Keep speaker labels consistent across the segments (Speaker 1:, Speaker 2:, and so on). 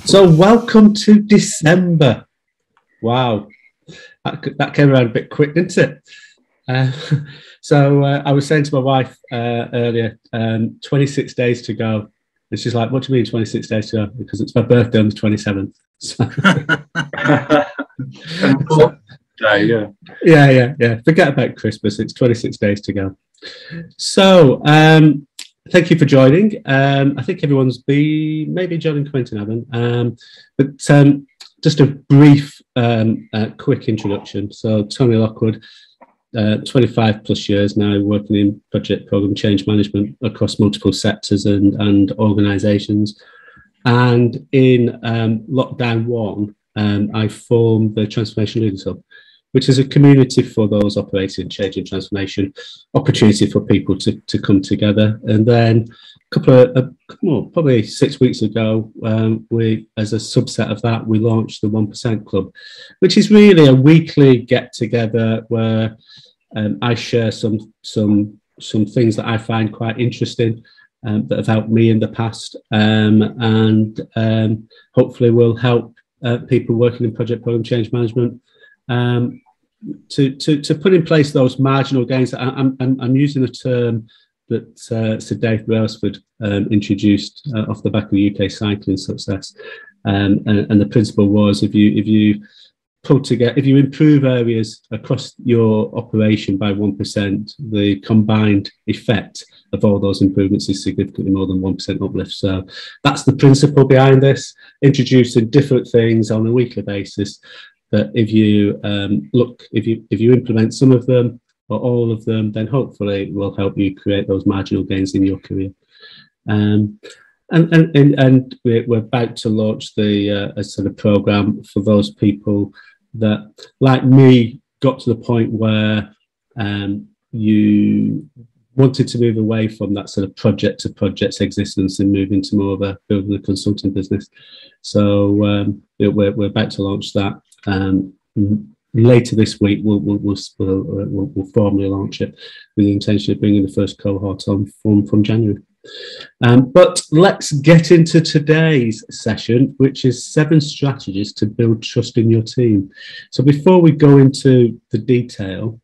Speaker 1: So welcome to December. Wow, that came around a bit quick, didn't it? I was saying to my wife earlier, 26 days to go. And she's like, what do you mean 26 days to go? Because it's my birthday on the 27th. Yeah. Forget about Christmas. It's 26 days to go. So thank you for joining. I think everyone's maybe John and Quentin haven't. But just a brief, quick introduction. So Tony Lockwood, 25 plus years now working in project program change management across multiple sectors and organisations. And in lockdown one, I formed the Transformation Leaders Hub, which is a community for those operating change and transformation, opportunity for people to come together. And then probably 6 weeks ago, we, as a subset of that, we launched the 1% Club, which is really a weekly get together where I share some things that I find quite interesting that have helped me in the past, and hopefully will help people working in project program change management to put in place those marginal gains. I'm using a term that Sir Dave Brailsford introduced off the back of UK cycling success, and the principle was if you improve areas across your operation by 1%, the combined effect of all those improvements is significantly more than 1% uplift. So that's the principle behind this, introducing different things on a weekly basis that if you if you implement some of them or all of them, then hopefully it will help you create those marginal gains in your career. And we're about to launch a sort of program for those people that, like me, got to the point where you wanted to move away from that sort of project to project existence and move into more of a building a consulting business. So we're about to launch that. Later this week, we'll formally launch it with the intention of bringing the first cohort on from January. But let's get into today's session, which is 7 strategies to build trust in your team. So before we go into the detail,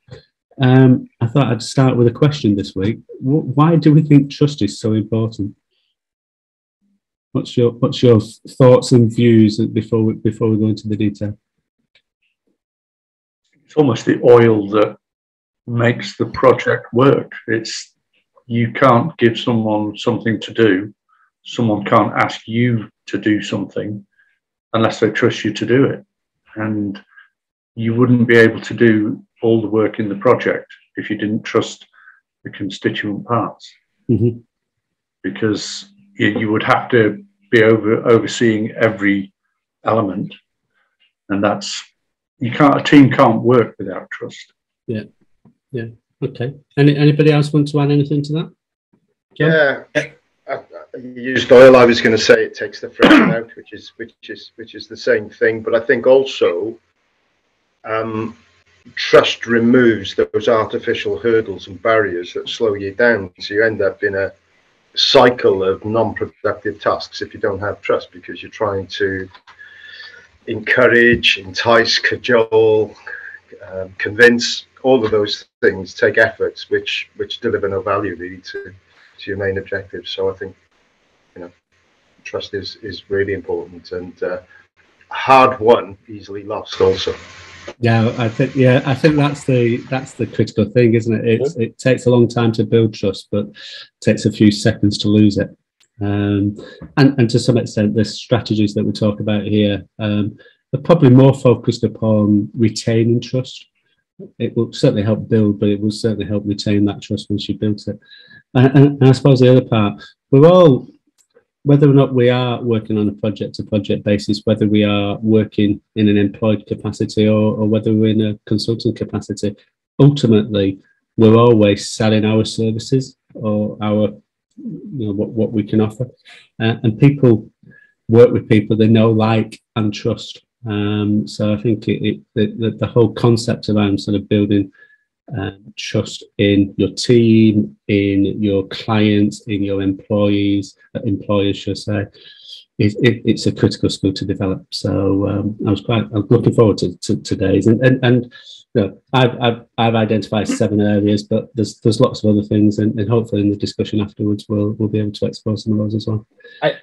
Speaker 1: I thought I'd start with a question this week. Why do we think trust is so important? What's your thoughts and views before we go into the detail?
Speaker 2: It's almost the oil that makes the project work. You can't give someone something to do. Someone can't ask you to do something unless they trust you to do it. And you wouldn't be able to do all the work in the project if you didn't trust the constituent parts. Mm-hmm. Because you would have to be overseeing every element. And a team can't work without trust.
Speaker 1: Yeah. Okay. Anybody else want to add anything to that?
Speaker 3: John? Yeah, you used oil. I was going to say it takes the friction out, which is the same thing. But I think also trust removes those artificial hurdles and barriers that slow you down. So you end up in a cycle of non-productive tasks if you don't have trust, because you're trying to encourage, entice, cajole, convince. All of those things take efforts which deliver no value really to your main objective. So I think trust is really important, and hard won, easily lost also.
Speaker 1: Yeah, I think that's the critical thing, isn't it? It takes a long time to build trust, but it takes a few seconds to lose it. And to some extent, the strategies that we talk about here are probably more focused upon retaining trust. It will certainly help build, but it will certainly help retain that trust once you built it. And I suppose the other part, we're all, whether or not we are working on a project-to-project basis, whether we are working in an employed capacity or whether we're in a consultant capacity, ultimately, we're always selling our services or our, what we can offer. And people work with people they know, like, and trust. So I think the whole concept around sort of building trust in your team, in your clients, in your employers, should say, it's a critical skill to develop. So I'm looking forward to today's, and you know, I've identified 7 areas, but there's lots of other things, and hopefully in the discussion afterwards we'll be able to explore some of those as well.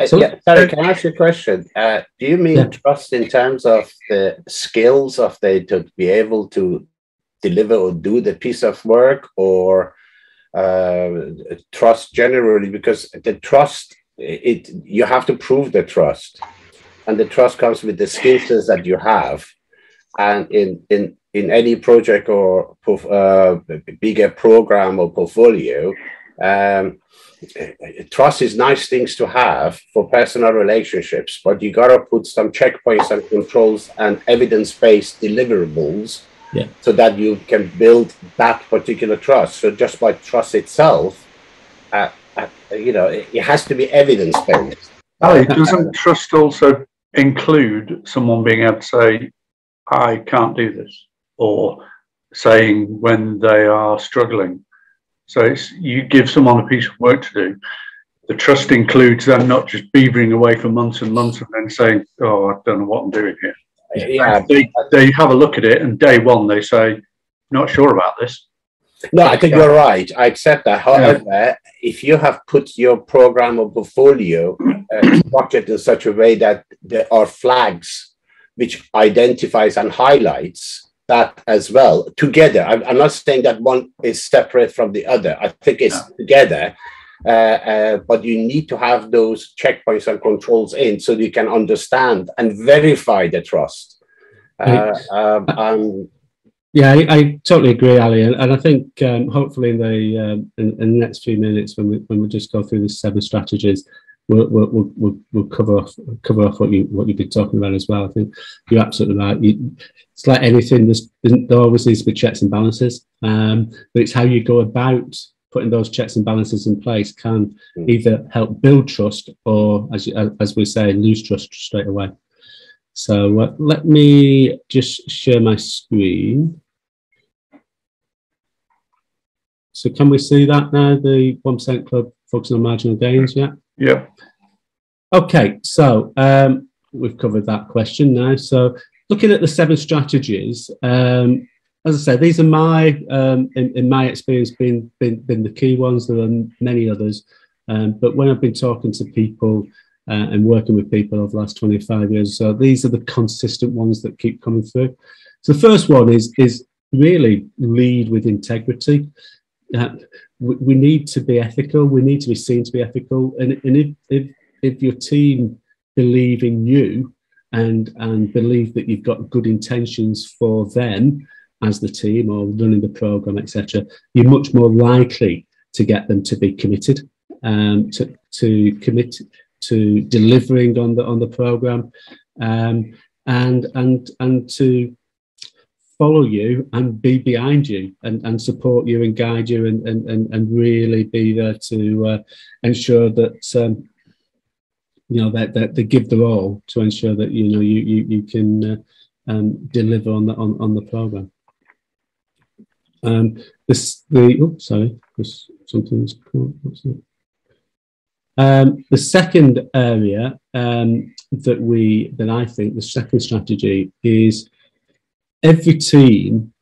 Speaker 4: Sorry, can I ask you a question? Do you mean trust in terms of the skills of to be able to deliver or do the piece of work, or trust generally? Because the trust, you have to prove the trust, and the trust comes with the skills that you have, and in any project or bigger program or portfolio, trust is nice things to have for personal relationships, but you got to put some checkpoints and controls and evidence-based deliverables, so that you can build that particular trust. So just by trust itself, you know, it has to be evidence-based.
Speaker 2: Doesn't trust also include someone being able to say, I can't do this, or saying when they are struggling? So it's, you give someone a piece of work to do. The trust includes them not just beavering away for months and months and then saying, oh, I don't know what I'm doing here.
Speaker 4: Yeah,
Speaker 2: they have a look at it, and day one they say, not sure about this.
Speaker 4: No, I think you're right. I accept that. However, if you have put your program or portfolio structured in such a way that there are flags which identifies and highlights that as well together. I'm not saying that one is separate from the other. I think it's together, but you need to have those checkpoints and controls in so you can understand and verify the trust.
Speaker 1: Yeah, I totally agree, Ali, and I think hopefully in the next few minutes when we just go through the 7 strategies, we'll cover off what you've been talking about as well. I think you're absolutely right. It's like anything. There always needs to be checks and balances, but it's how you go about putting those checks and balances in place can either help build trust or, as we say, lose trust straight away. So let me just share my screen. So can we see that now? The 1% Club focusing on marginal gains, yeah?
Speaker 2: Yeah.
Speaker 1: Okay, so we've covered that question now. So looking at the 7 strategies, as I say, these are my, in my experience, been the key ones. There are many others, but when I've been talking to people and working with people over the last 25 years, so these are the consistent ones that keep coming through. So the first one is really lead with integrity. We need to be ethical. We need to be seen to be ethical. And if your team believe in you and believe that you've got good intentions for them as the team or running the program, etc., you're much more likely to get them to be committed, to commit to delivering on the program, and to follow you and be behind you and support you and guide you and really be there to ensure that you know that they give their all to ensure that you can deliver on the program. The second area that I think the second strategy is, every team,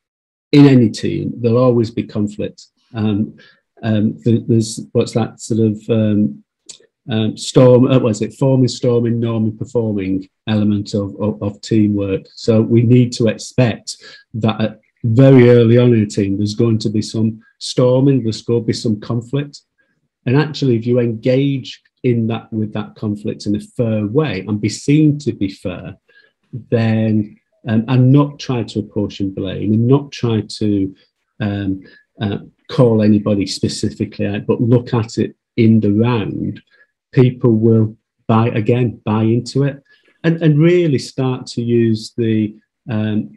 Speaker 1: in any team, there'll always be conflict. There's what's that sort of forming, storming, norming, performing element of teamwork. So we need to expect that very early on in a team, there's going to be some storming, there's going to be some conflict. And actually, if you engage in that with that conflict in a fair way and be seen to be fair, then and not try to apportion blame and not try to call anybody specifically out, but look at it in the round, people will buy into it and really start to use the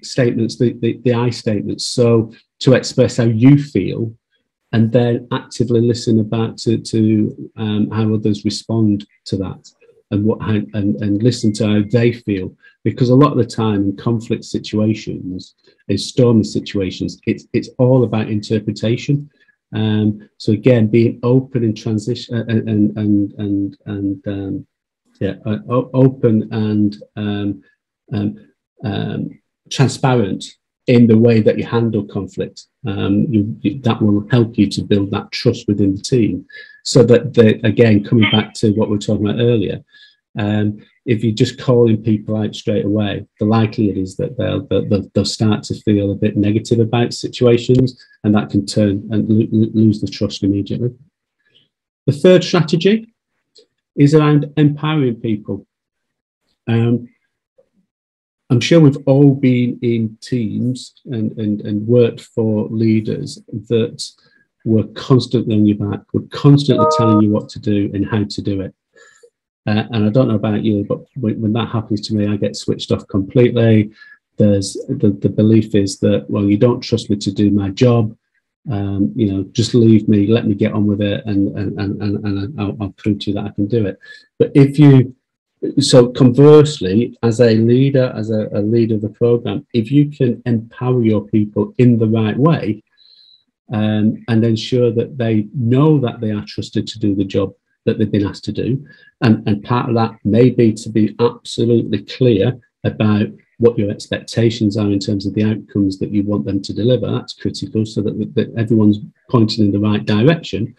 Speaker 1: statements, the I statements, so to express how you feel, and then actively listen about to how others respond to that, and listen to how they feel, because a lot of the time in conflict situations, in stormy situations, it's all about interpretation. So again, being open and transition and open and transparent in the way that you handle conflict. That will help you to build that trust within the team, so that again, coming back to what we were talking about earlier, if you're just calling people out straight away, the likelihood is that they'll start to feel a bit negative about situations, and that can turn and lose the trust immediately. The third strategy is around empowering people. I'm sure we've all been in teams and worked for leaders that were constantly on your back, were constantly telling you what to do and how to do it. And I don't know about you, but when that happens to me, I get switched off completely. There's the belief is that, well, you don't trust me to do my job. Just leave me, let me get on with it, and I'll prove to you that I can do it. But so conversely, as a leader, as a leader of the program, if you can empower your people in the right way, and ensure that they know that they are trusted to do the job that they've been asked to do, and part of that may be to be absolutely clear about what your expectations are in terms of the outcomes that you want them to deliver. That's critical, so that everyone's pointing in the right direction.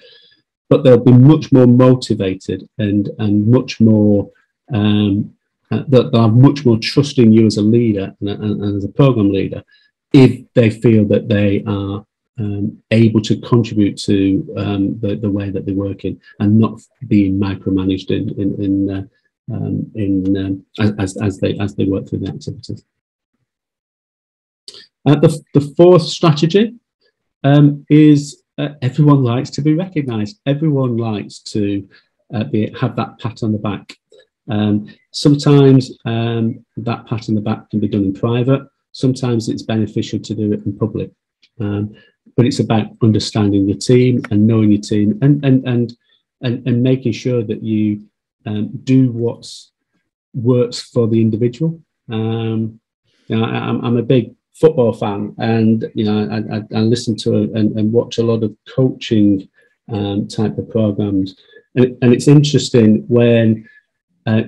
Speaker 1: But they'll be much more motivated and much more that they'll have much more trust in you as a leader and as a program leader, if they feel that they are able to contribute to the way that they're working, and not being micromanaged as they work through the activities. The fourth strategy is everyone likes to be recognised. Everyone likes to have that pat on the back. Sometimes that pat on the back can be done in private. Sometimes it's beneficial to do it in public. But it's about understanding your team and knowing your team, and making sure that you do what works for the individual. I'm a big football fan, and I listen to and watch a lot of coaching type of programs, and it's interesting when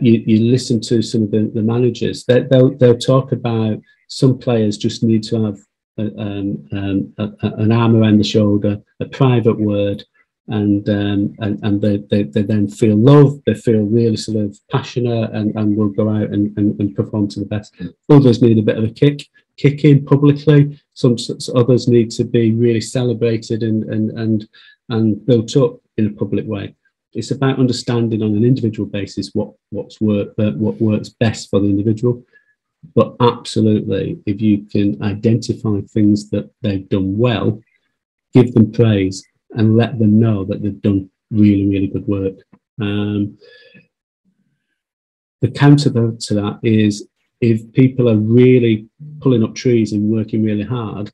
Speaker 1: you listen to some of the managers. They'll talk about some players just need to have an arm around the shoulder, a private word, and they then feel love. They feel really sort of passionate, and will go out and perform to the best. Others need a bit of a kick in publicly. Some others need to be really celebrated and built up in a public way. It's about understanding on an individual basis what works best for the individual. But absolutely, if you can identify things that they've done well, give them praise and let them know that they've done really, really good work. The counter to that is, if people are really pulling up trees and working really hard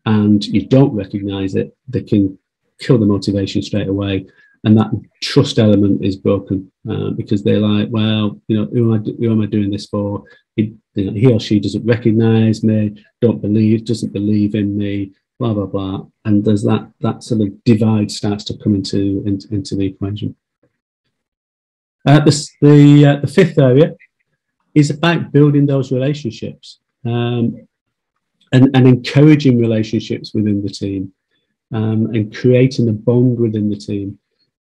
Speaker 1: and you don't recognise it, they can kill the motivation straight away. And that trust element is broken because they're like, well, who am I doing this for? He or she doesn't recognise me, doesn't believe in me, blah blah blah, and there's that sort of divide starts to come into the equation. The fifth area is about building those relationships and encouraging relationships within the team, and creating a bond within the team.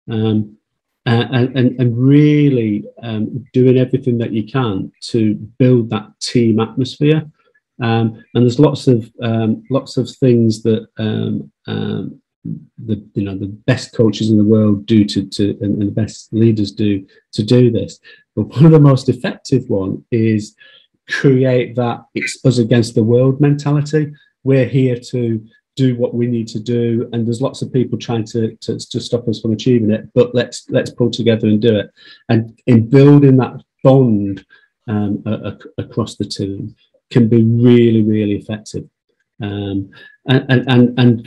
Speaker 1: And really doing everything that you can to build that team atmosphere. And there's lots of things that the best coaches in the world do and the best leaders do to do this. But one of the most effective one is create that it's us against the world mentality. We're here to do what we need to do, and there's lots of people trying to stop us from achieving it, but let's pull together and do it. And in building that bond across the team can be really, really effective, and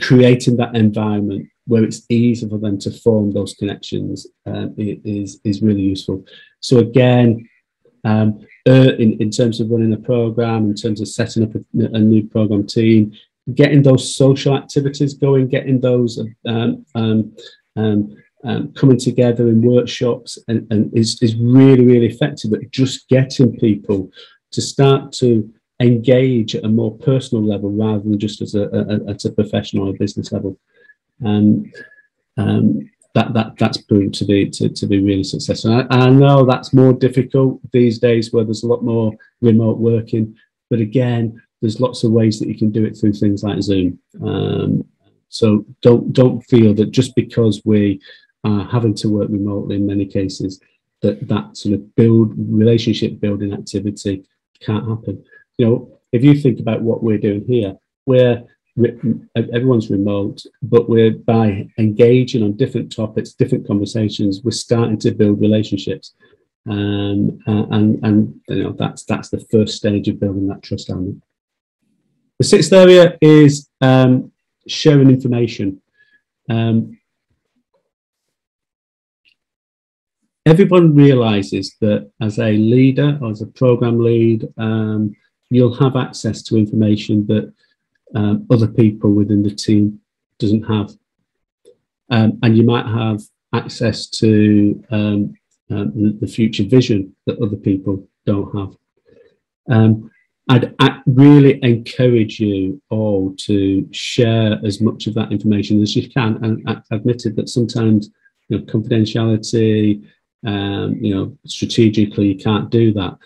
Speaker 1: creating that environment where it's easy for them to form those connections is really useful. So again, in terms of running a program, in terms of setting up a new program team, getting those social activities going, getting those coming together in workshops, and is really, really effective at just getting people to start to engage at a more personal level rather than just at a professional or business level. That's proved to be really successful. And I know that's more difficult these days where there's a lot more remote working, but again, there's lots of ways that you can do it through things like Zoom. So don't feel that just because we are having to work remotely in many cases, that sort of relationship building activity can't happen. You know, if you think about what we're doing here, everyone's remote, but we're, by engaging on different topics, different conversations, we're starting to build relationships, and you know, that's the first stage of building that trust element. The sixth area is sharing information. Everyone realizes that as a leader or as a program lead, you'll have access to information that other people within the team doesn't have, and you might have access to the future vision that other people don't have. I'd really encourage you all to share as much of that information as you can, and I admitted that sometimes, you know, confidentiality, you know, strategically you can't do that,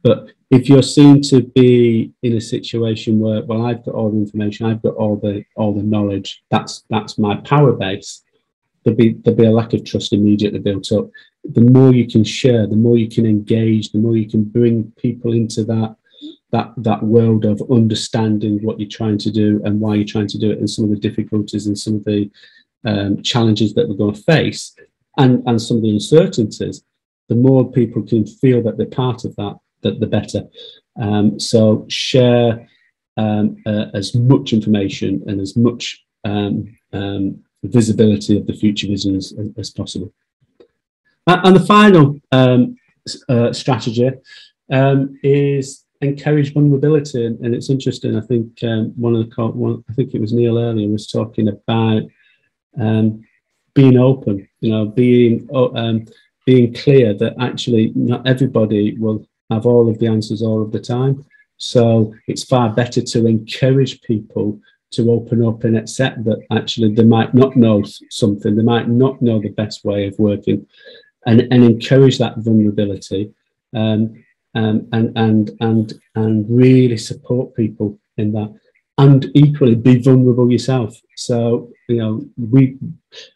Speaker 1: but if you're seen to be in a situation where, well, I've got all the information, I've got all the knowledge, that's my power base, there'll be a lack of trust immediately built up. The more you can share, the more you can engage, the more you can bring people into that world of understanding what you're trying to do and why you're trying to do it, and some of the difficulties and some of the challenges that we're going to face, and some of the uncertainties. The more people can feel that they're part of that, the better. So share as much information and as much visibility of the future vision as possible. And the final strategy is encourage vulnerability. And it's interesting. I think I think it was Neil earlier was talking about being open. You know, being clear that actually not everybody will have all of the answers all of the time. So it's far better to encourage people to open up and accept that actually they might not know something, they might not know the best way of working, and encourage that vulnerability, and really support people in that, and equally be vulnerable yourself. So, you know, we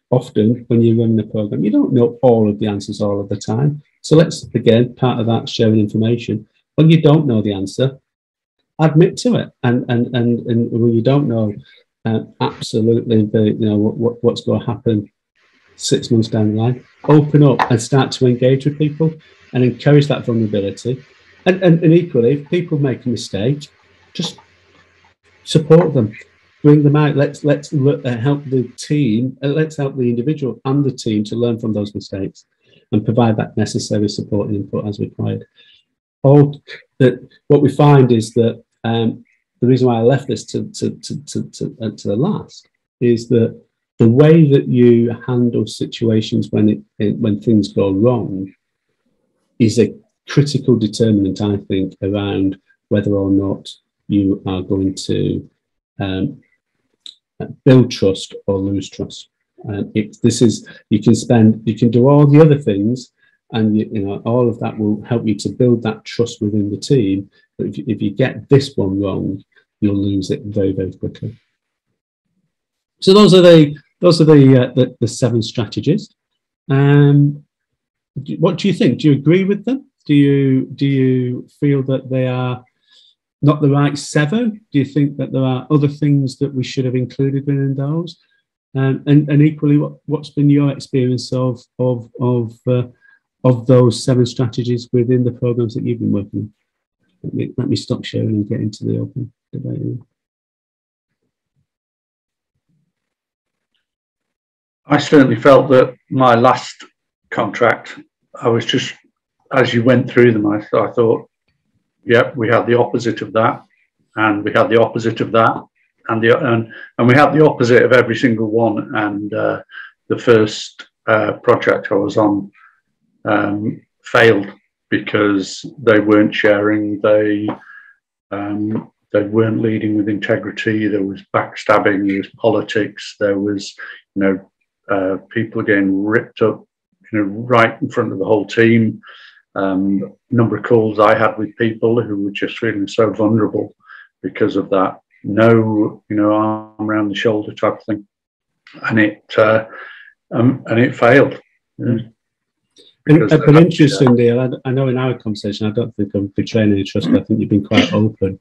Speaker 1: often, when you're running a program, you don't know all of the answers all of the time. So let's, again, part of that, sharing information. When you don't know the answer, admit to it, and when you don't know absolutely what's going to happen 6 months down the line, open up and start to engage with people and encourage that vulnerability. And equally, if people make a mistake, just support them, bring them out. Let's help the team, let's help the individual and the team to learn from those mistakes and provide that necessary support and input as required. What we find is that the reason why I left this to the last is that the way that you handle situations when things go wrong is a critical determinant, I think, around whether or not you are going to build trust or lose trust. You can do all the other things, and you know, all of that will help you to build that trust within the team. But if you get this one wrong, you'll lose it very, very quickly. So those are the 7 strategies. What do you think? Do you agree with them? Do you feel that they are not the right 7? Do you think that there are other things that we should have included within those? And equally, what's been your experience of those 7 strategies within the programs that you've been working on? Let me stop sharing and get into the open debate.
Speaker 2: I certainly felt that my last contract, I was just, as you went through them, I thought, yep, we had the opposite of that, and we had the opposite of that, and we had the opposite of every single one. And the first project I was on failed because they weren't sharing. They weren't leading with integrity. There was backstabbing. There was politics. There was, people getting ripped up, right in front of the whole team. Number of calls I had with people who were just feeling so vulnerable because of that. No, arm around the shoulder type of thing, and it failed.
Speaker 1: But interestingly, I know in our conversation, I don't think I'm betraying any trust, but I think you've been quite open.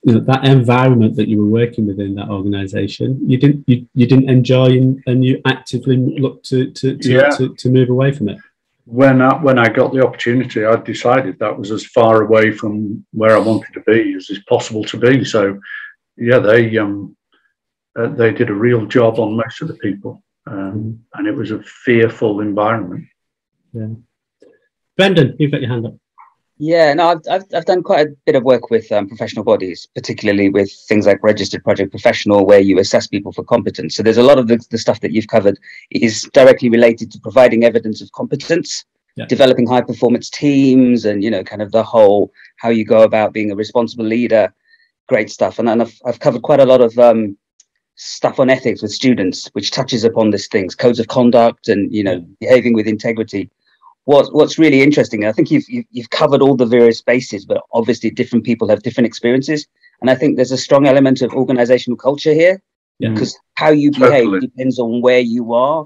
Speaker 1: That environment that you were working within that organisation, you didn't enjoy, and you actively looked to move away from it.
Speaker 2: When I got the opportunity, I decided that was as far away from where I wanted to be as is possible to be. So, yeah, they did a real job on most of the people, and it was a fearful environment.
Speaker 1: Yeah, Brendan, you've got your hand up.
Speaker 5: Yeah, no, I've done quite a bit of work with professional bodies, particularly with things like registered project professional, where you assess people for competence. So there's a lot of the stuff that you've covered is directly related to providing evidence of competence, developing high performance teams, and kind of the whole how you go about being a responsible leader. Great stuff. And I've covered quite a lot of stuff on ethics with students, which touches upon these things, codes of conduct, and behaving with integrity. What's really interesting, I think you've covered all the various bases, but obviously different people have different experiences. And I think there's a strong element of organizational culture here, because how you behave depends on where you are.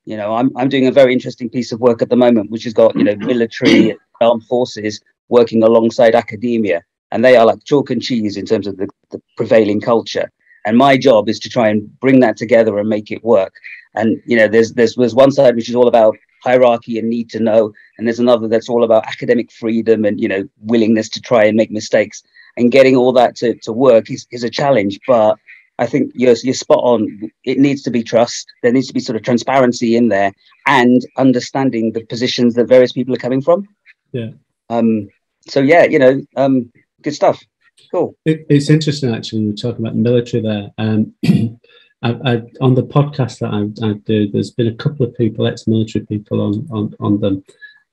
Speaker 5: I'm doing a very interesting piece of work at the moment, which has got, military armed forces working alongside academia. And they are like chalk and cheese in terms of the prevailing culture. And my job is to try and bring that together and make it work. And, there's one side which is all about hierarchy and need to know, and there's another that's all about academic freedom and willingness to try and make mistakes, and getting all that to work is a challenge. But I think you're spot on. It needs to be trust. There needs to be sort of transparency in there, and understanding the positions that various people are coming from. So yeah, good stuff. Cool.
Speaker 1: It's interesting actually. We're talking about the military there. I on the podcast that I do, there's been a couple of people, ex-military people on them,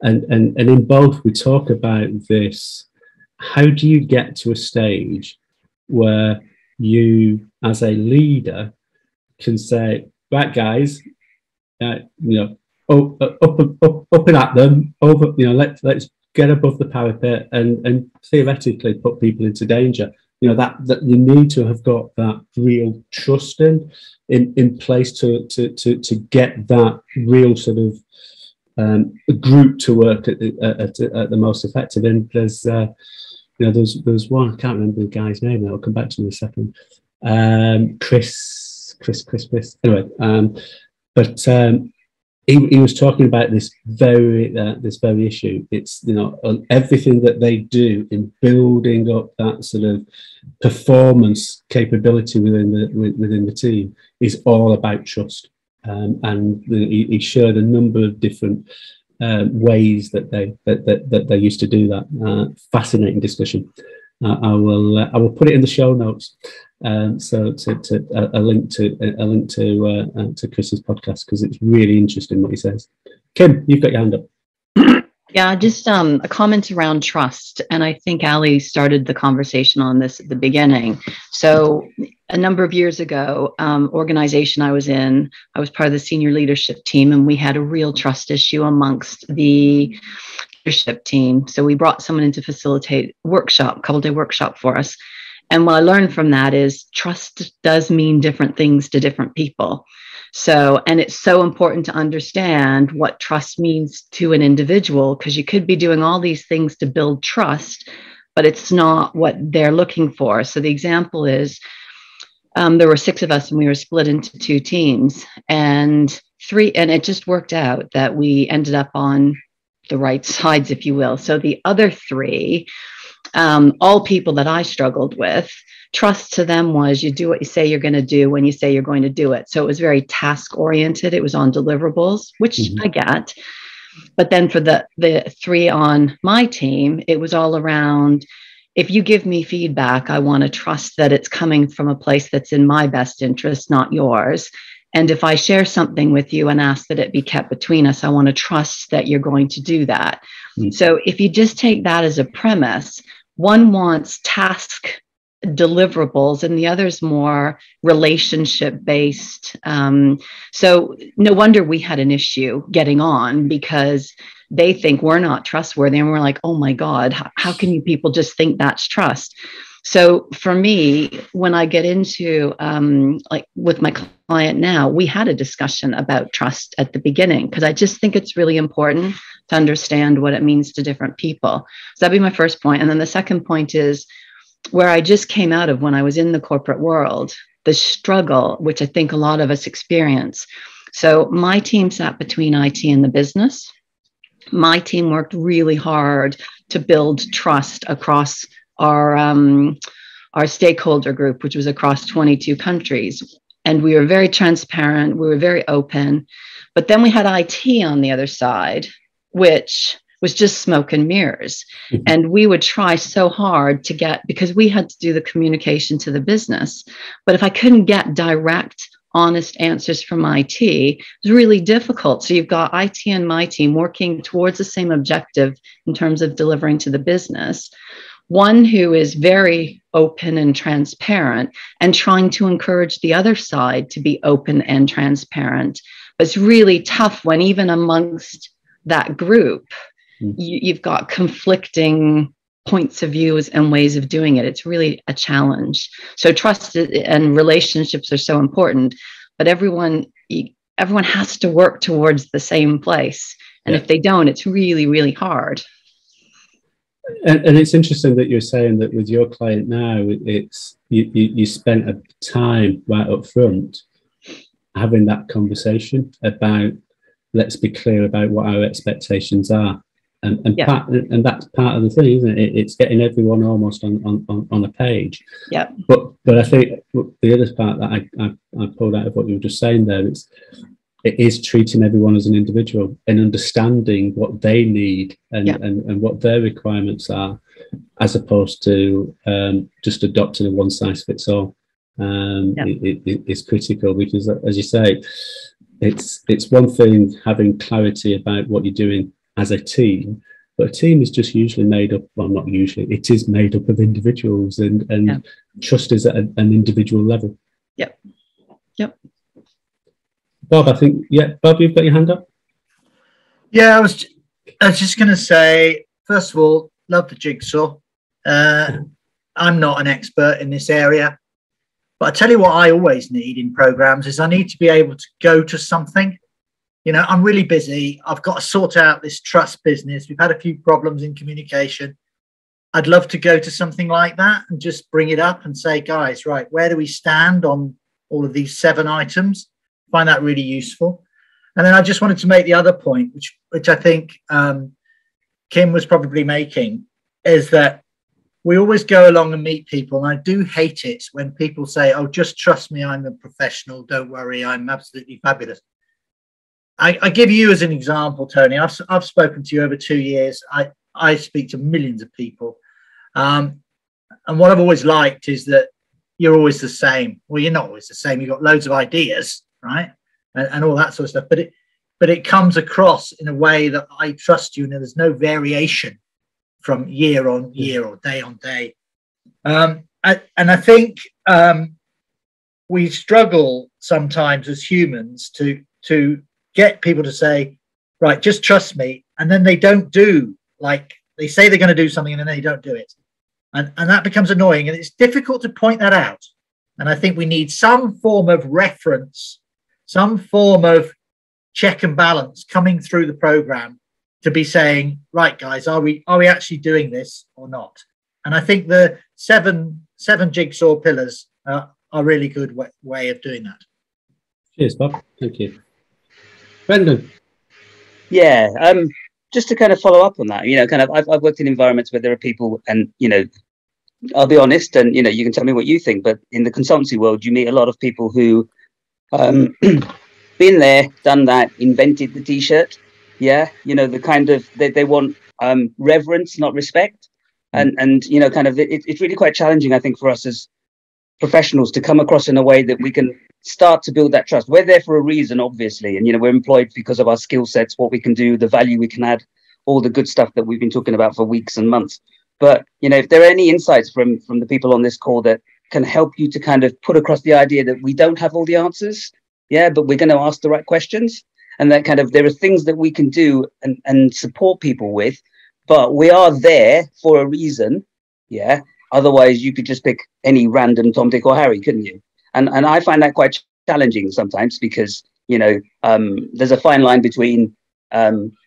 Speaker 1: and in both we talk about this. How do you get to a stage where you, as a leader, can say, right, guys, up and at them, over, let's get above the parapet and theoretically put people into danger. That you need to have got that real trust in place to get that real sort of group to work at the most effective. And there's one, I can't remember the guy's name. I'll come back to him in a second. Chris. Anyway, but he was talking about this very issue. It's everything that they do in building up that sort of performance capability within the team is all about trust. And he showed a number of different ways that they used to do that. Fascinating discussion. I will put it in the show notes. So a link to Chris's podcast, because it's really interesting what he says. Kim, you've got your hand up.
Speaker 6: Yeah, just a comment around trust. And I think Ali started the conversation on this at the beginning. So a number of years ago, organization I was in, I was part of the senior leadership team, and we had a real trust issue amongst the leadership team. So we brought someone in to facilitate couple-day workshop for us. And what I learned from that is trust does mean different things to different people. So, and it's so important to understand what trust means to an individual, because you could be doing all these things to build trust, but it's not what they're looking for. So the example is, there were 6 of us and we were split into 2 teams, and it just worked out that we ended up on the right sides, if you will. So the other 3, all people that I struggled with, trust to them was you do what you say you're going to do when you say you're going to do it. So it was very task oriented. It was on deliverables, which I get. But then for the 3 on my team, it was all around, if you give me feedback, I want to trust that it's coming from a place that's in my best interest, not yours. And if I share something with you and ask that it be kept between us, I want to trust that you're going to do that. So if you just take that as a premise, one wants task deliverables and the other's more relationship based. So no wonder we had an issue getting on, because they think we're not trustworthy. And we're like, oh my God, how can you people just think that's trust? So for me, when I get into like with my client now, we had a discussion about trust at the beginning, because I just think it's really important to understand what it means to different people. So that'd be my first point. And then the second point is where I just came out of when I was in the corporate world, the struggle, which I think a lot of us experience. So my team sat between IT and the business. My team worked really hard to build trust across our stakeholder group, which was across 22 countries. And we were very transparent. We were very open. But then we had IT on the other side, which was just smoke and mirrors. And we would try so hard to get, because we had to do the communication to the business. But if I couldn't get direct, honest answers from IT, it was really difficult. So you've got IT and my team working towards the same objective in terms of delivering to the business. One who is very open and transparent and trying to encourage the other side to be open and transparent. But it's really tough when even amongst that group, you've got conflicting points of views and ways of doing it. It's really a challenge. So trust and relationships are so important, but everyone has to work towards the same place. And if they don't, it's really, really hard.
Speaker 1: And it's interesting that you're saying that with your client now, it's you spent a time right up front having that conversation about, let's be clear about what our expectations are. And that's part of the thing, isn't it? It's getting everyone almost on a page.
Speaker 6: Yeah.
Speaker 1: But I think the other part that I pulled out of what you were just saying there, it is treating everyone as an individual and understanding what they need and what their requirements are, as opposed to just adopting a one size fits all. It's critical, because, as you say, it's one thing having clarity about what you're doing as a team, but a team is just usually made up, well, not usually, it is made up of individuals, and trust is at an individual level.
Speaker 6: Yep.
Speaker 1: Bob, I think, Bob, you've got your hand up?
Speaker 7: Yeah, I was just going to say, first of all, love the jigsaw. I'm not an expert in this area, but I tell you what I always need in programs is I need to be able to go to something. You know, I'm really busy. I've got to sort out this trust business. We've had a few problems in communication. I'd love to go to something like that and just bring it up and say, guys, right, where do we stand on all of these 7 items? Find that really useful. And then I just wanted to make the other point, which I think Kim was probably making, is that we always go along and meet people. And I do hate it when people say, oh, just trust me, I'm a professional. Don't worry, I'm absolutely fabulous. I give you as an example, Tony. I've spoken to you over 2 years. I speak to millions of people. And what I've always liked is that you're always the same. Well, you're not always the same. You've got loads of ideas, right? And all that sort of stuff. But it comes across in a way that I trust you, and there's no variation from year on year or day on day. And I think we struggle sometimes as humans to get people to say, right, just trust me. And then they don't do, like, they say they're going to do something and then they don't do it. And that becomes annoying. And it's difficult to point that out. And I think we need some form of reference, some form of check and balance coming through the program to be saying, right, guys, are we actually doing this or not? And I think the seven jigsaw pillars are a really good way of doing that.
Speaker 1: Cheers, Bob. Thank you. Brendan.
Speaker 5: Yeah, just to kind of follow up on that, you know, kind of I've worked in environments where there are people, and, you know, I'll be honest, and, you know, you can tell me what you think, but in the consultancy world, you meet a lot of people who been there, done that, invented the T-shirt. Yeah, you know, the kind of, they want reverence, not respect. And you know, kind of, it's really quite challenging, I think, for us as professionals to come across in a way that we can start to build that trust. We're there for a reason, obviously, and we're employed because of our skill sets, what we can do, the value we can add, all the good stuff that we've been talking about for weeks and months. But if there are any insights from the people on this call that can help you to kind of put across the idea that we don't have all the answers, but we're going to ask the right questions, and that kind of there are things that we can do and support people with, but we are there for a reason. Otherwise you could just pick any random Tom, Dick or Harry, couldn't you? And I find that quite challenging sometimes, because there's a fine line between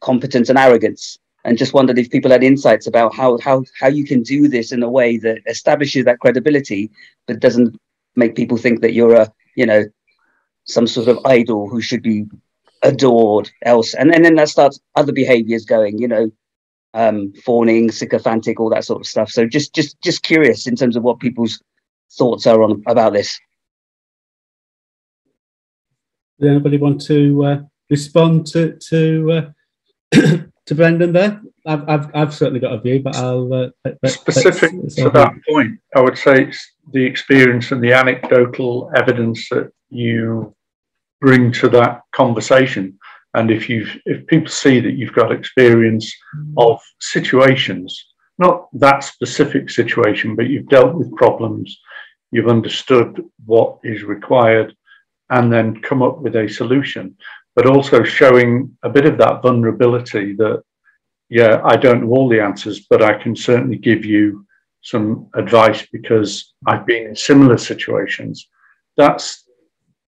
Speaker 5: competence and arrogance, and just wondered if people had insights about how you can do this in a way that establishes that credibility but doesn't make people think that you're some sort of idol who should be adored else, and then that starts other behaviors going, fawning, sycophantic, all that sort of stuff. So just curious in terms of what people's thoughts are about this.
Speaker 1: Does anybody want to respond to Brendan there? I've certainly got a view, but I'll
Speaker 2: specific to that point. I would say it's the experience and the anecdotal evidence that you bring to that conversation. And if people see that you've got experience of situations, not that specific situation, but you've dealt with problems, you've understood what is required, and then come up with a solution, but also showing a bit of that vulnerability that, I don't know all the answers, but I can certainly give you some advice because I've been in similar situations. That's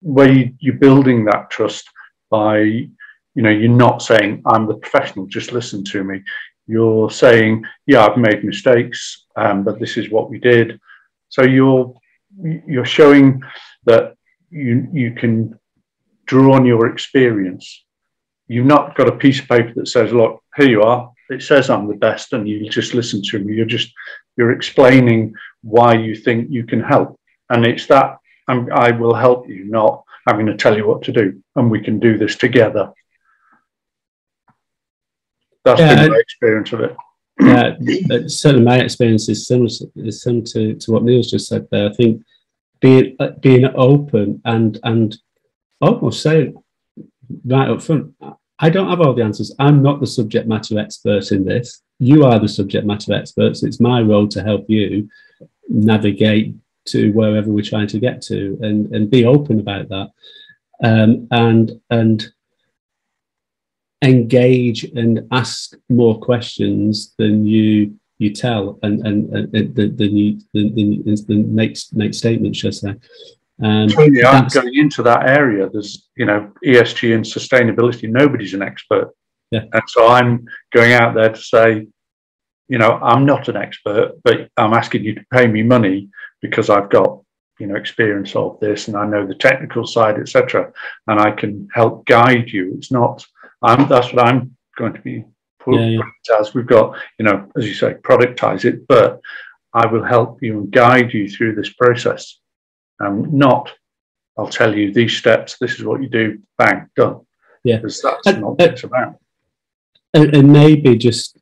Speaker 2: where you're building that trust by, you're not saying, I'm the professional, just listen to me. You're saying, I've made mistakes, but this is what we did. So you're showing that you can draw on your experience. You've not got a piece of paper that says, look, here you are. It says I'm the best, and you just listen to me. You're explaining why you think you can help. And it's that I will help you, not I'm going to tell you what to do, and we can do this together. That's been my experience of it.
Speaker 1: Yeah, certainly my experience is similar to what Neil's just said there. I think being open and almost saying right up front, I don't have all the answers. I'm not the subject matter expert in this. You are the subject matter experts. It's my role to help you navigate to wherever we're trying to get to, and be open about that, and engage and ask more questions than you tell, and make statements, should I say.
Speaker 2: I'm going into that area. There's ESG and sustainability. Nobody's an expert, and so I'm going out there to say, I'm not an expert, but I'm asking you to pay me money because I've got experience of this, and I know the technical side, etc., and I can help guide you. It's not. That's what I'm going to be put as. We've got, as you say, productize it, but I will help you and guide you through this process. Not, I'll tell you these steps, this is what you do, bang, done. Yeah. Because that's not what it's about.
Speaker 1: And maybe just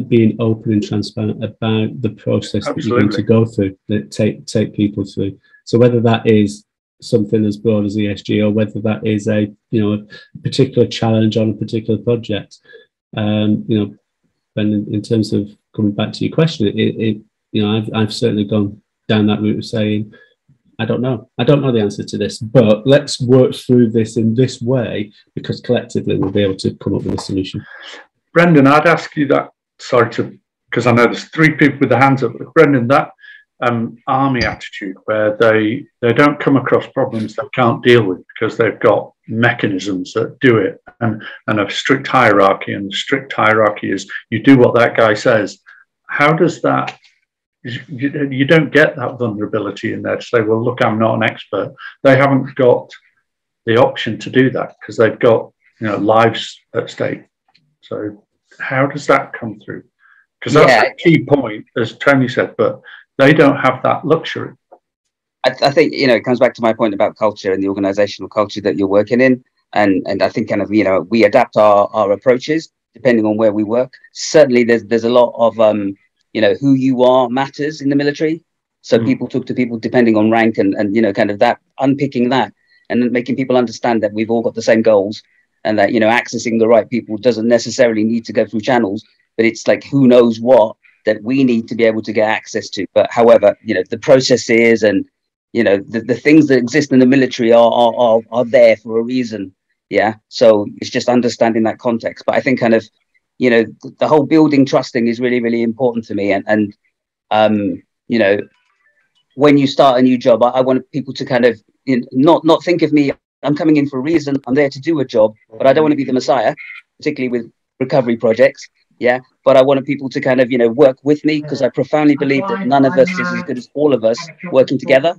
Speaker 1: being open and transparent about the process that you need to go through, that take people through. So whether that is something as broad as ESG, or whether that is a particular challenge on a particular project, and in terms of coming back to your question, I've certainly gone down that route of saying, I don't know the answer to this, but let's work through this in this way, because collectively we'll be able to come up with a solution.
Speaker 2: Brendan, I'd ask you that, because I know there's 3 people with their hands up, but Brendan, that army attitude where they don't come across problems they can't deal with because they've got mechanisms that do it, and a strict hierarchy, and the strict hierarchy is you do what that guy says. How does that, you don't get that vulnerability in there to say, well, look, I'm not an expert. They haven't got the option to do that because they've got lives at stake. So how does that come through? Because that's a key point, as Tony said, but they don't have that luxury.
Speaker 5: I think, it comes back to my point about culture and the organizational culture that you're working in. And I think we adapt our approaches depending on where we work. Certainly there's a lot of, who you are matters in the military. So people talk to people depending on rank and kind of that, unpicking that and then making people understand that we've all got the same goals and that, accessing the right people doesn't necessarily need to go through channels, but it's like, who knows what that we need to be able to get access to. But however, the processes and, the things that exist in the military are there for a reason. Yeah. So it's just understanding that context. But I think kind of, the whole building trust thing is really, really important to me. And when you start a new job, I want people to kind of not think of me, I'm coming in for a reason, I'm there to do a job, but I don't want to be the messiah, particularly with recovery projects. Yeah. But I wanted people to kind of, work with me, because I profoundly believe that none of us is as good as all of us working together.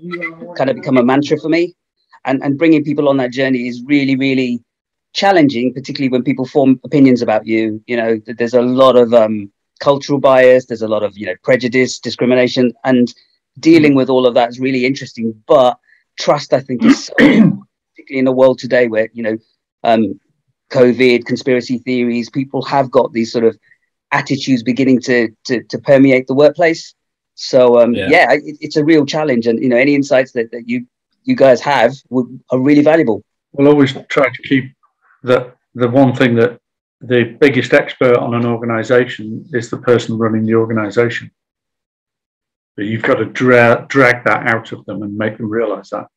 Speaker 5: Kind of become a mantra for me. And bringing people on that journey is really, really challenging, particularly when people form opinions about you. There's a lot of cultural bias, there's a lot of prejudice, discrimination, and dealing with all of that is really interesting. But trust, I think, is so, particularly in a world today where COVID, conspiracy theories, people have got these sort of attitudes beginning to permeate the workplace. So it's a real challenge, and any insights that you guys have are really valuable.
Speaker 2: We'll always try to keep the one thing that the biggest expert on an organization is the person running the organization. But you've got to drag that out of them and make them realize that.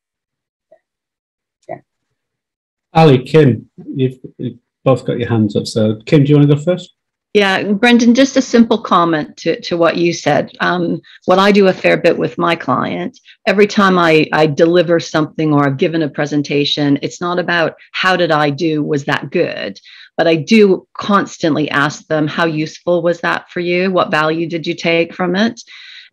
Speaker 5: Yeah.
Speaker 1: Ali, Kim, you've both got your hands up. So, Kim, do you want to go first?
Speaker 6: Yeah, Brendan, just a simple comment to what you said. What I do a fair bit with my client, every time I deliver something or I've given a presentation, it's not about how did I do, was that good? But I do constantly ask them, how useful was that for you? What value did you take from it?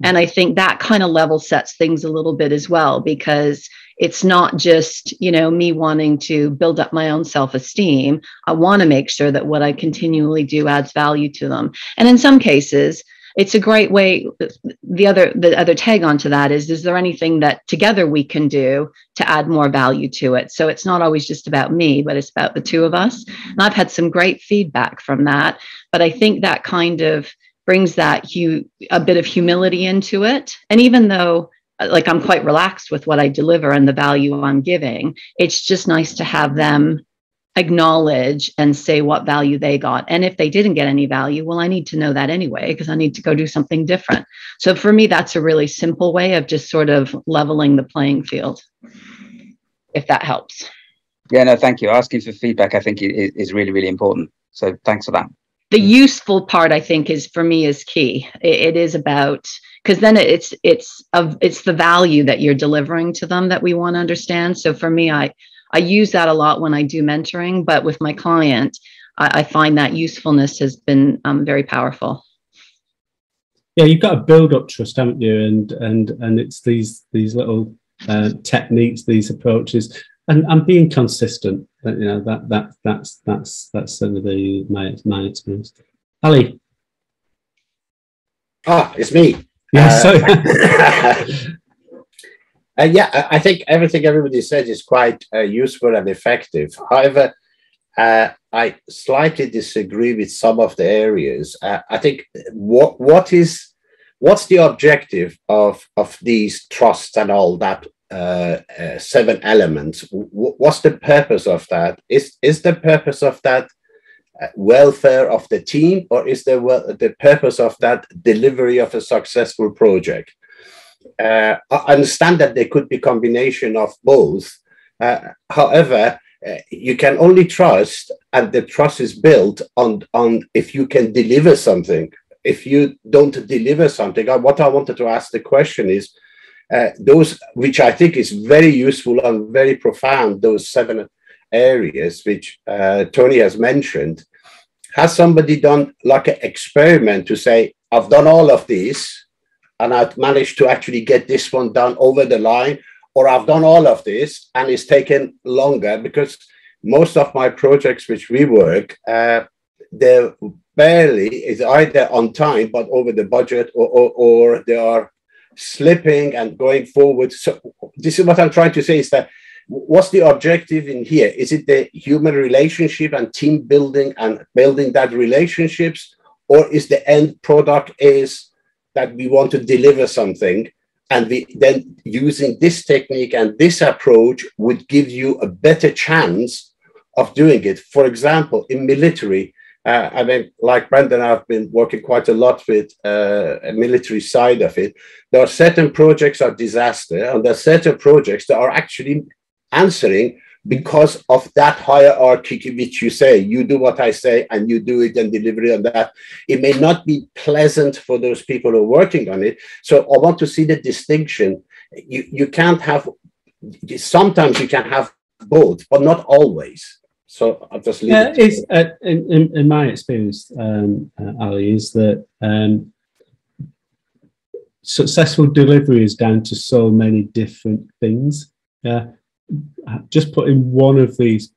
Speaker 6: And I think that kind of level sets things a little bit as well, because it's not just, me wanting to build up my own self-esteem. I want to make sure that what I continually do adds value to them. And in some cases, it's a great way. The other tag onto that is there anything that together we can do to add more value to it? So it's not always just about me, but it's about the two of us. And I've had some great feedback from that. But I think that kind of brings that a bit of humility into it. And even though I'm quite relaxed with what I deliver and the value I'm giving, it's just nice to have them acknowledge and say what value they got. And if they didn't get any value, well, I need to know that anyway, because I need to go do something different. So for me, that's a really simple way of just sort of leveling the playing field, if that helps.
Speaker 5: Yeah, no, thank you. Asking for feedback, I think, is really, really important. So thanks for that.
Speaker 6: The useful part, I think, is key. It is about, because then it's the value that you're delivering to them that we want to understand. So for me, I use that a lot when I do mentoring, but with my client, I find that usefulness has been very powerful.
Speaker 1: Yeah, you've got to build up trust, haven't you? And it's these little techniques, these approaches, and being consistent. That's sort of my experience. Ali.
Speaker 4: It's me.
Speaker 1: Yeah, sorry.
Speaker 4: I think everything everybody said is quite useful and effective. However, I slightly disagree with some of the areas. I think what's the objective of these trusts and all that 7 elements? What's the purpose of that? Is the purpose of that welfare of the team, or is the purpose of that delivery of a successful project? I understand that there could be combination of both. However, you can only trust, and the trust is built on if you can deliver something. If you don't deliver something, what I wanted to ask the question is, those which I think is very useful and very profound, those 7 areas which Tony has mentioned, has somebody done like an experiment to say, I've done all of these and I've managed to actually get this one done over the line, or I've done all of this and it's taken longer? Because most of my projects which we work, they're barely is either on time but over the budget, or they are slipping and going forward. So this is what I'm trying to say, is that what's the objective in here? Is it the human relationship and team building and building that relationships, or is the end product is that we want to deliver something And then using this technique and this approach would give you a better chance of doing it. For example, in military, I mean, like Brendan, I've been working quite a lot with a military side of it. There are certain projects are disaster, and there are certain projects that are actually answering because of that hierarchy which you say, you do what I say and you do it and deliver it on that. It may not be pleasant for those people who are working on it. So I want to see the distinction. You can't have, sometimes you can have both, but not always. So I'll just leave it.
Speaker 1: It's, in my experience, Ali, is that successful delivery is down to so many different things. Yeah. Just putting one of these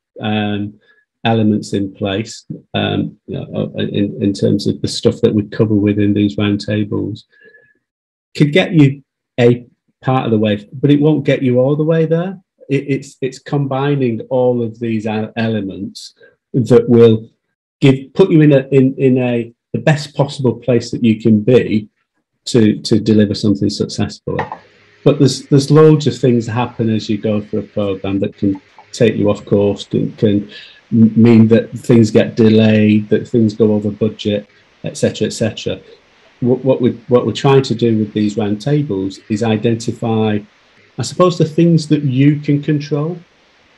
Speaker 1: elements in place, in terms of the stuff that we cover within these roundtables, could get you a part of the way, but it won't get you all the way there. It's combining all of these elements that will put you in the best possible place that you can be to deliver something successfully. But there's loads of things that happen as you go through a program that can take you off course, and can mean that things get delayed, that things go over budget, etc., etc. What we're trying to do with these roundtables is identify, I suppose, the things that you can control,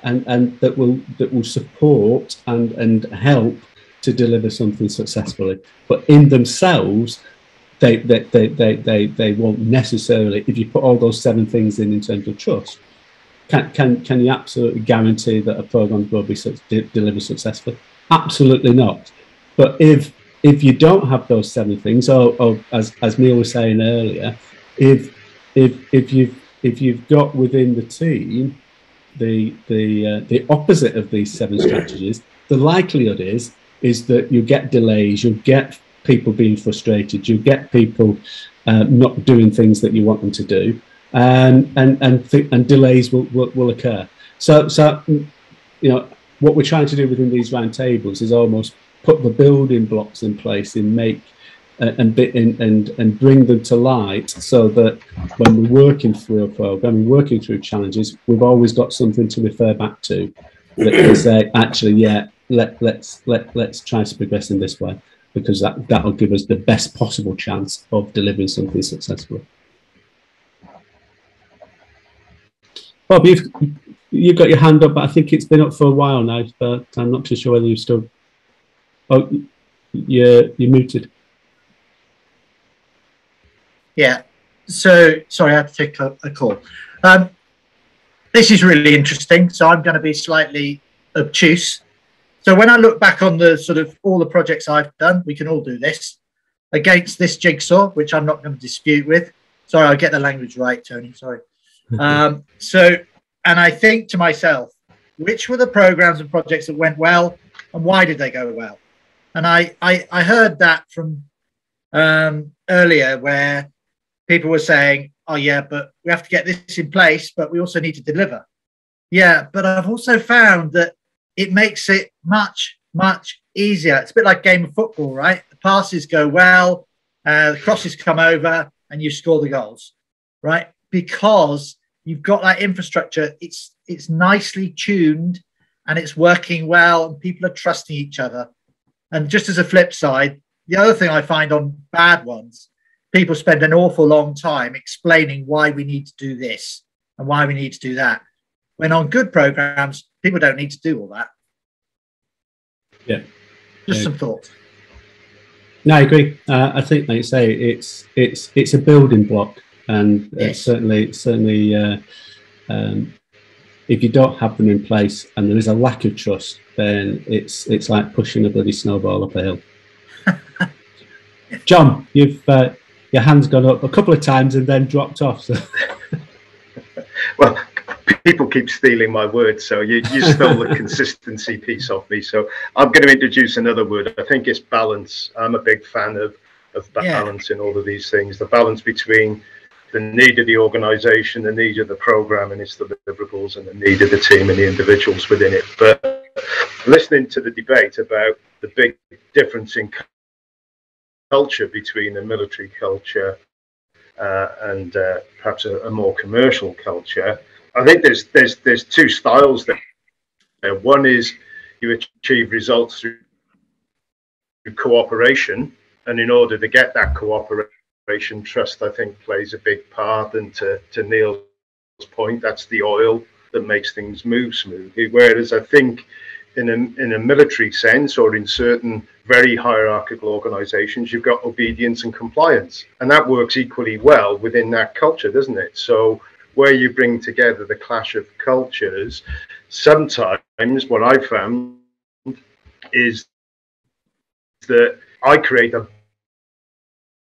Speaker 1: and that will support and help to deliver something successfully. But in themselves, they won't necessarily, if you put all those 7 things in terms of trust, can you absolutely guarantee that a program will be delivered successfully? Absolutely not. But if you don't have those 7 things, or as Neil was saying earlier, if you've got within the team the opposite of these 7 strategies, the likelihood is that you get delays, you'll get people being frustrated, you get people not doing things that you want them to do, and delays will occur. So what we're trying to do within these roundtables is almost put the building blocks in place and make and bring them to light, so that when we're working through a program, working through challenges, we've always got something to refer back to that can say, actually, yeah, let's try to progress in this way, because that'll give us the best possible chance of delivering something successfully. Bob, you've got your hand up, but I think it's been up for a while now, but I'm not too sure whether you've still... Oh, you're muted.
Speaker 7: Yeah, so sorry, I had to take a call. This is really interesting, so I'm going to be slightly obtuse. So when I look back on the sort of all the projects I've done, we can all do this, against this jigsaw, which I'm not going to dispute with. Sorry, I'll get the language right, Tony, sorry. And I think to myself, which were the programs and projects that went well, and why did they go well? And I heard that from earlier, where people were saying, oh yeah, but we have to get this in place, but we also need to deliver. Yeah, but I've also found that it makes it much, much easier. It's a bit like game of football, right? The passes go well, the crosses come over, and you score the goals, right? Because you've got that infrastructure. It's nicely tuned, and it's working well, and people are trusting each other. And just as a flip side, the other thing I find on bad ones, people spend an awful long time explaining why we need to do this and why we need to do that. When on good programs, people don't need to do all that.
Speaker 1: Yeah.
Speaker 7: Just some thoughts.
Speaker 1: No, I agree. I think, like you say, it's a building block, and
Speaker 7: Yes.
Speaker 1: certainly, if you don't have them in place and there is a lack of trust, then it's like pushing a bloody snowball up a hill. John, you've your hand's gone up a couple of times and then dropped off. So.
Speaker 3: Well, people keep stealing my words, so you stole the consistency piece off me. So I'm going to introduce another word. I think it's balance. I'm a big fan of balance in all of these things. The balance between the need of the organisation, the need of the programme and its deliverables, and the need of the team and the individuals within it. But listening to the debate about the big difference in culture between the military culture and perhaps a more commercial culture. I think there's two styles there. One is you achieve results through cooperation, and in order to get that cooperation, trust, I think, plays a big part. And to Neil's point, that's the oil that makes things move smoothly. Whereas I think in a military sense, or in certain very hierarchical organizations, you've got obedience and compliance, and that works equally well within that culture, doesn't it? So where you bring together the clash of cultures, sometimes what I found is that I create a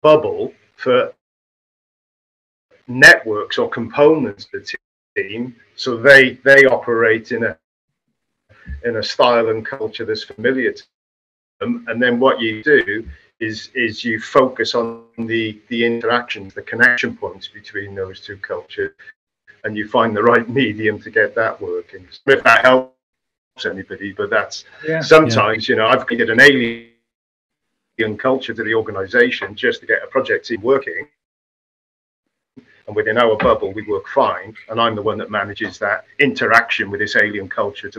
Speaker 3: bubble for networks or components of the team, so they operate in a style and culture that's familiar to them. And then what you do is you focus on the interactions, the connection points between those two cultures, and you find the right medium to get that working. If that helps anybody, but that's sometimes, you know, I've created an alien culture to the organization just to get a project team working, and within our bubble we work fine, and I'm the one that manages that interaction with this alien culture.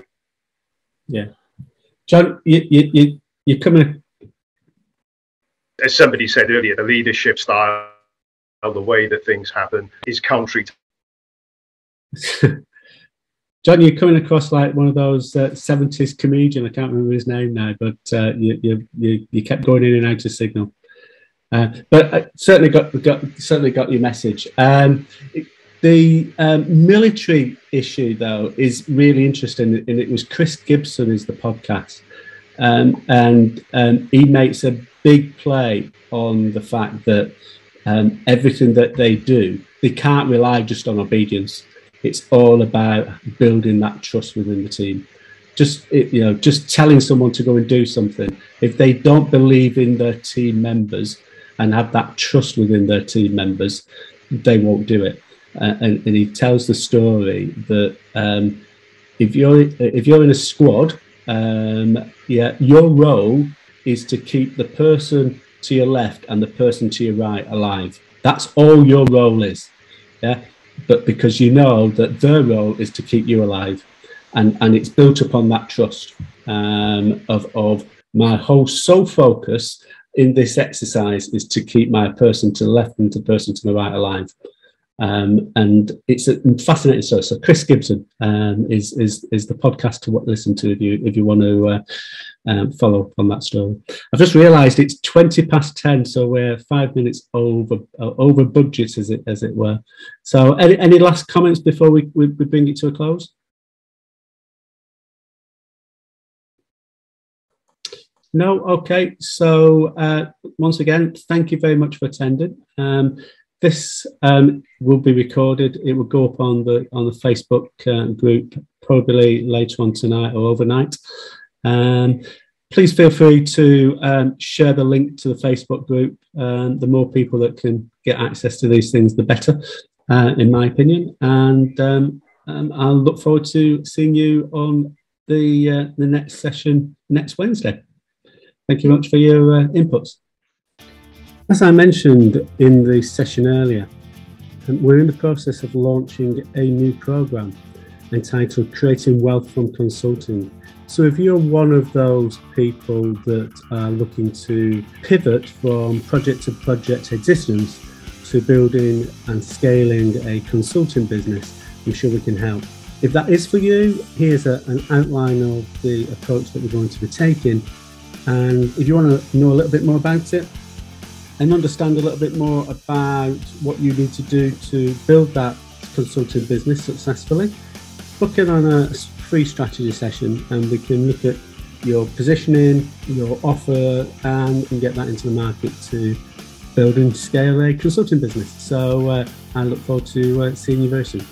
Speaker 1: John, you're coming,
Speaker 3: as somebody said earlier, the leadership style, the way that things happen, is contrary to
Speaker 1: John, you're coming across like one of those 70s comedian. I can't remember his name now, but you kept going in and out of signal. But I certainly got your message. The military issue, though, is really interesting, and it was Chris Gibson is the podcast, and he makes a big play on the fact that everything that they do, they can't rely just on obedience. It's all about building that trust within the team. Just telling someone to go and do something. If they don't believe in their team members and have that trust within their team members, they won't do it. And he tells the story that if you're in a squad, your role is to keep the person to your left and the person to your right alive. That's all your role is. Yeah. But because you know that their role is to keep you alive, and it's built upon that trust of my whole sole focus in this exercise is to keep my person to the left and the person to the right alive. And it's a fascinating story. So Chris Gibson is the podcast to listen to if you want to follow up on that story. I've just realised it's 10:20, so we're 5 minutes over budgets, as it were. So any last comments before we bring it to a close? No? Okay. So once again, thank you very much for attending. This will be recorded. It will go up on the Facebook group probably later on tonight or overnight. Please feel free to share the link to the Facebook group. The more people that can get access to these things, the better, in my opinion. And I'll look forward to seeing you on the next session next Wednesday. Thank you much for your inputs. As I mentioned in the session earlier, we're in the process of launching a new program entitled Creating Wealth from Consulting. So if you're one of those people that are looking to pivot from project to project existence to building and scaling a consulting business, I'm sure we can help. If that is for you, here's an outline of the approach that we're going to be taking. And if you want to know a little bit more about it and understand a little bit more about what you need to do to build that consulting business successfully, book in on a free strategy session and we can look at your positioning, your offer, and get that into the market to build and scale a consulting business. So I look forward to seeing you very soon.